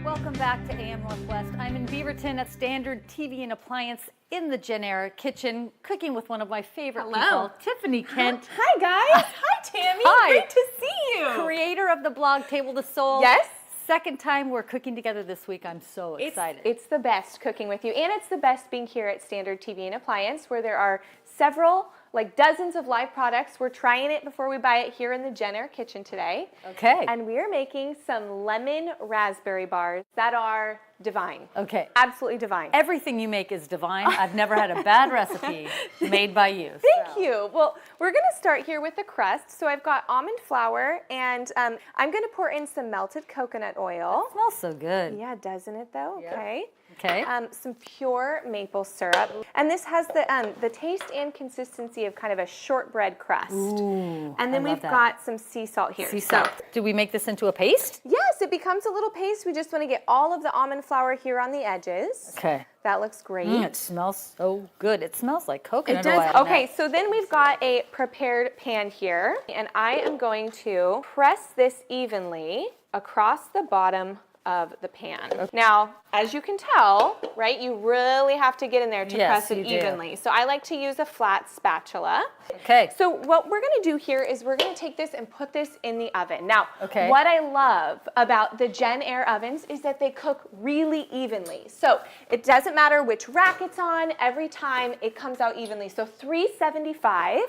Welcome back to AM Northwest. I'm in Beaverton at Standard TV and Appliance in the JennAir kitchen, cooking with one of my favorite people, Tiffany Kent. Hi guys. Hi Tammy. Hi. Great to see you. Creator of the blog Table to Soul. Yes. Second time we're cooking together this week. I'm so excited. It's the best cooking with you, and it's the best being here at Standard TV and Appliance, where there are several, like dozens of live products. We're trying it before we buy it here in the JennAir kitchen today. Okay. And we are making some lemon raspberry bars that are divine. Okay. Absolutely divine. Everything you make is divine. I've never had a bad recipe made by you. Thank you. Well, we're going to start here with the crust. So I've got almond flour, and I'm going to pour in some melted coconut oil. It smells so good. Yeah, doesn't it though? Yep. Okay. Okay. Some pure maple syrup, and this has the taste and consistency of kind of a shortbread crust. Ooh, and then we've got some sea salt here. Sea salt. Do we make this into a paste? Yes, it becomes a little paste. We just want to get all of the almond flour here on the edges. Okay. That looks great. It smells so good. It smells like coconut It does. oil. Okay, so then we've got a prepared pan here, and I am going to press this evenly across the bottom of the pan. Now, as you can tell, right, you really have to get in there to press it evenly. So I like to use a flat spatula. Okay. So what we're going to do here is we're going to take this and put this in the oven. Now, what I love about the JennAir ovens is that they cook really evenly. So it doesn't matter which rack it's on, every time it comes out evenly. So 375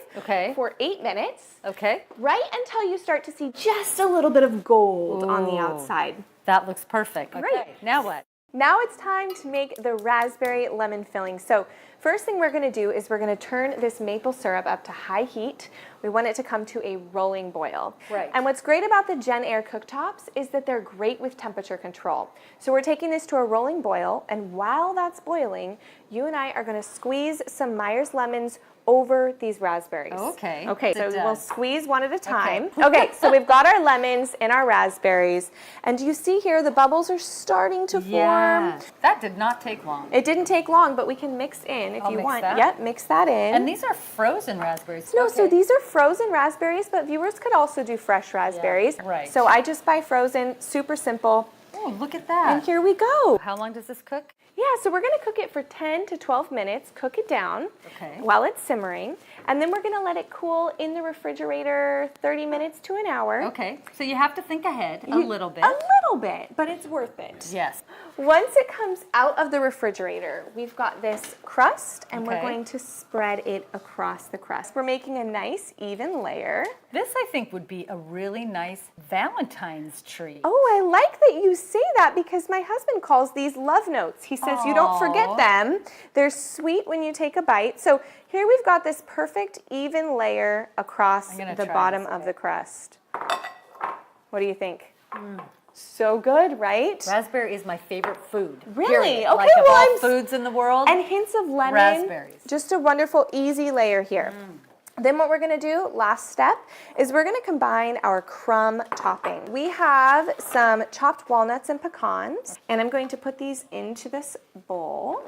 for 8 minutes. Okay. Right until you start to see just a little bit of gold on the outside. That looks perfect. Great. Okay. Now what? Now it's time to make the raspberry lemon filling. So first thing we're going to do is we're going to turn this maple syrup up to high heat. We want it to come to a rolling boil. Right. And what's great about the JennAir cooktops is that they're great with temperature control. So we're taking this to a rolling boil, and while that's boiling, you and I are going to squeeze some Meyers lemons over these raspberries. Okay. Okay, so we'll squeeze one at a time. Okay, so we've got our lemons and our raspberries, and do you see here the bubbles are starting to form? That did not take long. It didn't take long, but we can mix in if you mix want. that? Yep, mix that in. And these are frozen raspberries. No, so these are frozen raspberries, but viewers could also do fresh raspberries. Yeah, right. So I just buy frozen, super simple. Oh, look at that. And here we go. How long does this cook? Yeah, so we're going to cook it for 10 to 12 minutes, cook it down while it's simmering, and then we're going to let it cool in the refrigerator 30 minutes to an hour. Okay, so you have to think ahead a little bit. A little bit, but it's worth it. Yes. Once it comes out of the refrigerator, we've got this crust, and we're going to spread it across the crust. We're making a nice, even layer. This, I think, would be a really nice Valentine's tree. Oh, I like that you say that because my husband calls these love notes. He says you don't forget them. They're sweet when you take a bite. So here we've got this perfect, even layer across the bottom of the crust. What do you think? So good, right? Raspberry is my favorite food. Really? Period. Okay, like of all foods in the world. And hints of lemon. Raspberries. Just a wonderful, easy layer here. Then what we're going to do, last step, is we're going to combine our crumb topping. We have some chopped walnuts and pecans, and I'm going to put these into this bowl.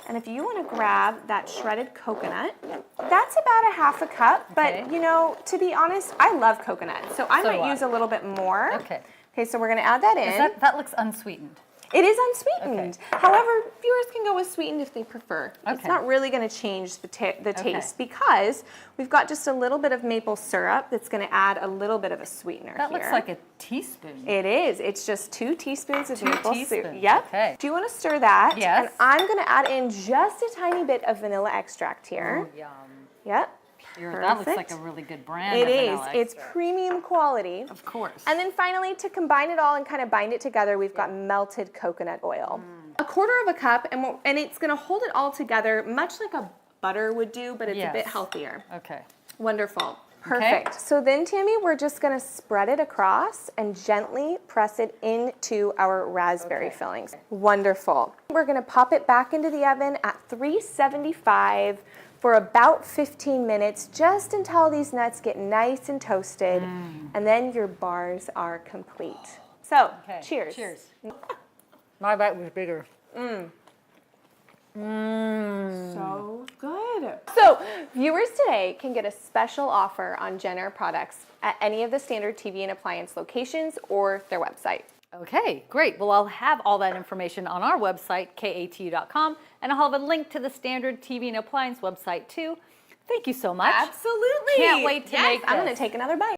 And if you want to grab that shredded coconut, that's about a half a cup, but you know, to be honest, I love coconut, so I might use a little bit more. Okay. Okay, so we're going to add that in. That looks unsweetened. It is unsweetened. However, viewers can go with sweetened if they prefer. It's not really going to change the taste because we've got just a little bit of maple syrup that's going to add a little bit of a sweetener here. That looks like a teaspoon. It is. It's just 2 teaspoons of maple syrup. Yep. Okay. Do you want to stir that? Yes. And I'm going to add in just a tiny bit of vanilla extract here. Oh, yum. Yep. That looks like a really good brand. It is. It's premium quality. Of course. And then finally, to combine it all and kind of bind it together, we've got melted coconut oil. A quarter of a cup, and it's going to hold it all together, much like a butter would do, but it's a bit healthier. Okay. Wonderful. Perfect. So then, Tammy, we're just going to spread it across and gently press it into our raspberry fillings. Wonderful. We're going to pop it back into the oven at 375 for about 15 minutes, just until these nuts get nice and toasted, and then your bars are complete. So, cheers. Cheers. My bite was bigger. So good. So, viewers today can get a special offer on JennAir products at any of the Standard TV and Appliance locations or their website. Okay, great. Well, I'll have all that information on our website, KATU.com, and I'll have a link to the Standard TV and Appliance website too. Thank you so much. Absolutely. Can't wait to make this. I'm going to take another bite.